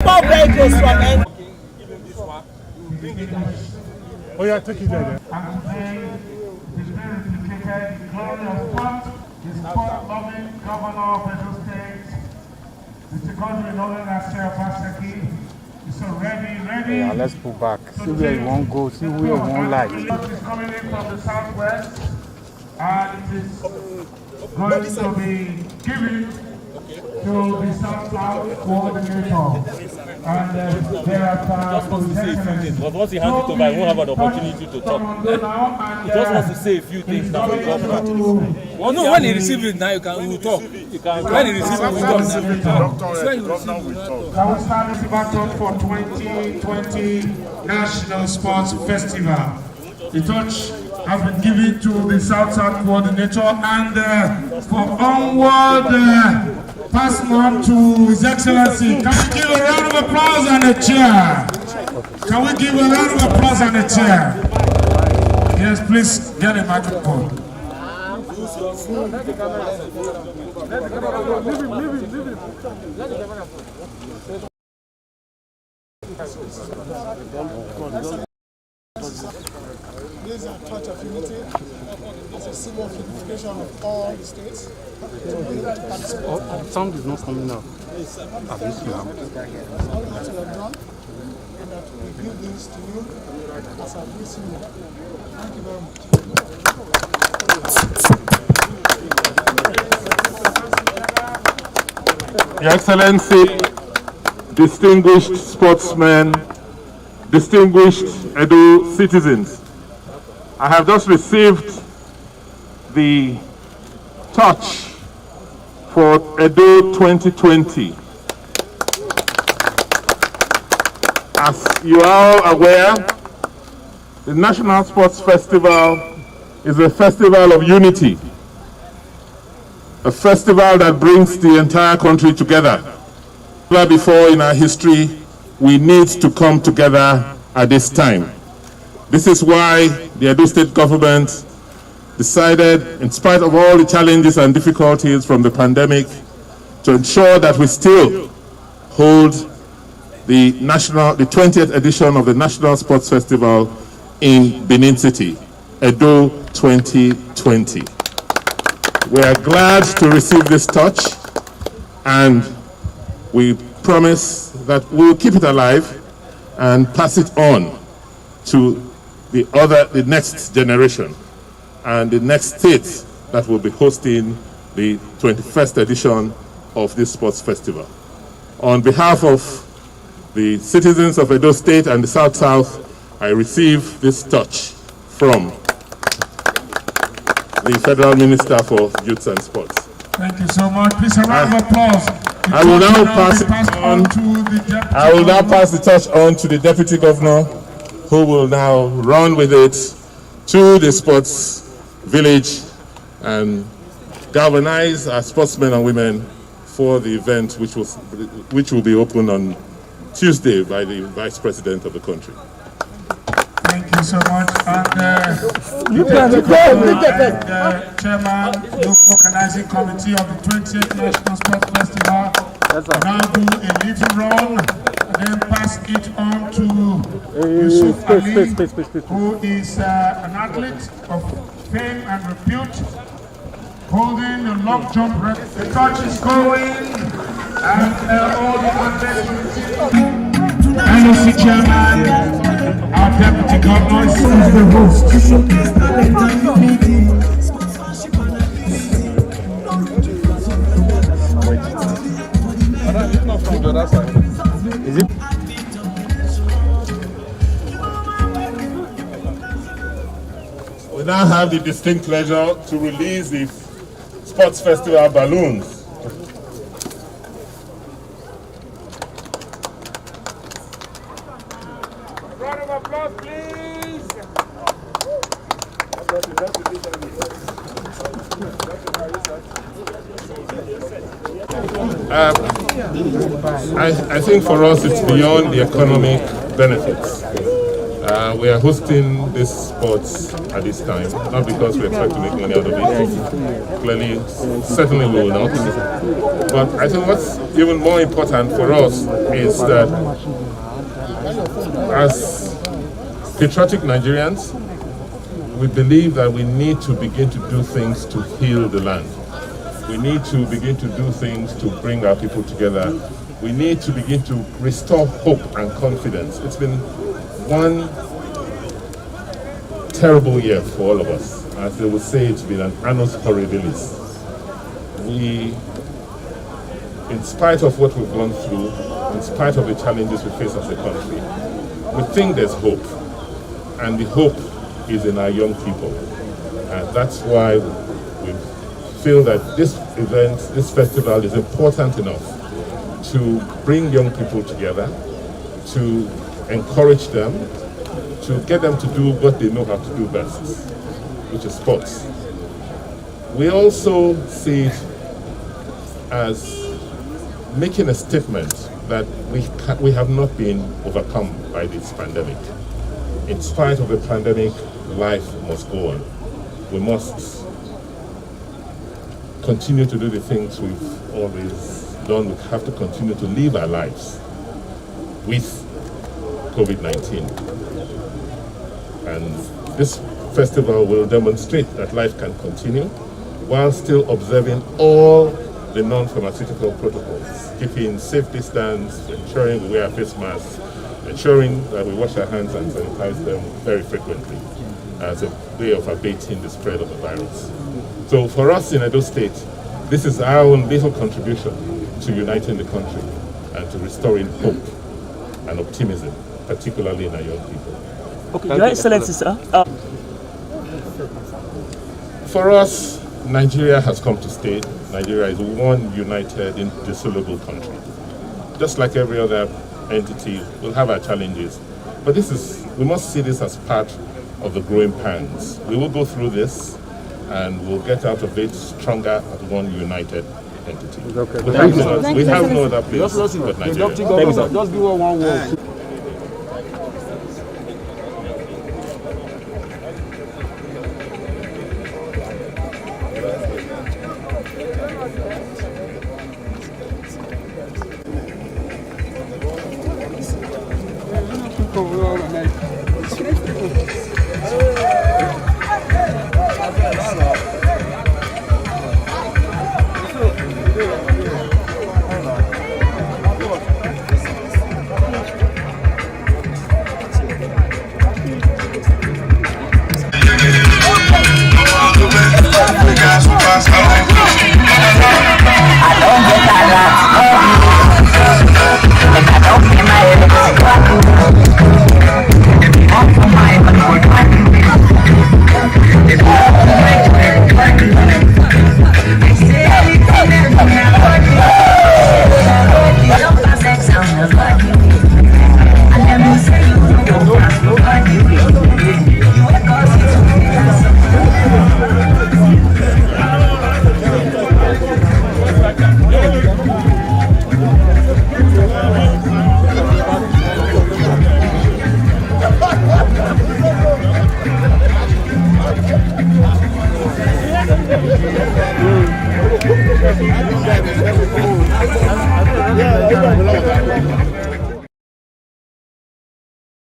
Power vehicles from it. Oh yeah, take it there. And today, it is being replicated the glory of what is sport-loving governor of Edo State, Mr. Godwin known as Obaseki. So ready. Yeah, let's pull back. See where you won't go, see where you won't like. It is coming in from the southwest, and it is going to be given to the South coordinator. And thereafter, but once he hands it over, I won't have an opportunity to talk. He just wants to say a few things now. Well, no, when he receives it now, we will talk. When he receives it, we will talk. Now we start this battle for 2020 National Sports Festival. The torch has been given to the South coordinator, and for onward passing on to His Excellency. Can we give a round of applause and a cheer? Can we give a round of applause and a cheer? Yes, please get a microphone. This is a touch of unity. It's a symbol of unification of all the states. Sound is not coming out. All that you have done, and that we give this to you as a great symbol. Thank you very much. Your Excellency, distinguished sportsmen, distinguished Edo citizens, I have just received the torch for Edo 2020. As you are aware, the National Sports Festival is a festival of unity, a festival that brings the entire country together. Never before in our history, we need to come together at this time. This is why the Edo State government decided, in spite of all the challenges and difficulties from the pandemic, to ensure that we still hold the 20th edition of the National Sports Festival in Benin City, Edo 2020. We are glad to receive this touch, and we promise that we will keep it alive and pass it on to the next generation and the next state that will be hosting the 21st edition of this sports festival. On behalf of the citizens of Edo State and the South, I receive this touch from the Federal Minister for Youth and Sports. Thank you so much. Please a round of applause. I will now pass it on. I will now pass the torch on to the Deputy Governor, who will now run with it to the sports village and galvanize our sportsmen and women for the event, which will be opened on Tuesday by the Vice President of the country. Thank you so much. And Chairman of the Organizing Committee of the 20th National Sports Festival now do a little run and then pass it on to Yusuf Ali, who is an athlete of fame and repute, holding the long jump record. The torch is going, and all the athletes. NOC Chairman, our Deputy Governor is the host. Is it? We now have the distinct pleasure to release the Sports Festival balloons. Round of applause, please. I think for us it's beyond the economic benefits. We are hosting this sports at this time, not because we expect to make money out of it. Clearly, certainly we will not. But I think what's even more important for us is that as patriotic Nigerians, we believe that we need to begin to do things to heal the land. We need to begin to do things to bring our people together. We need to begin to restore hope and confidence. It's been one terrible year for all of us. As they would say, it's been an annus horribilis. We, in spite of what we've gone through, in spite of the challenges we face as a country, we think there's hope. And the hope is in our young people. And that's why we feel that this event, this festival is important enough to bring young people together, to encourage them, to get them to do what they know how to do best, which is sports. We also see it as making a statement that we have not been overcome by this pandemic. In spite of the pandemic, life must go on. We must continue to do the things we've always done. We have to continue to live our lives with COVID-19. And this festival will demonstrate that life can continue while still observing all the non-pharmaceutical protocols, keeping safe distance, ensuring we wear face masks, ensuring that we wash our hands and sanitize them very frequently as a way of abating the spread of the virus. So for us in Edo State, this is our own little contribution to uniting the country and to restoring hope and optimism, particularly in our young people. Okay, Your Excellency, sir. For us, Nigeria has come to stay. Nigeria is one united, indissoluble country. Just like every other entity, we'll have our challenges. But we must see this as part of the growing pains. We will go through this and we'll get out of it stronger as one united entity. Okay. We have no other place but Nigeria. Just do one word. People will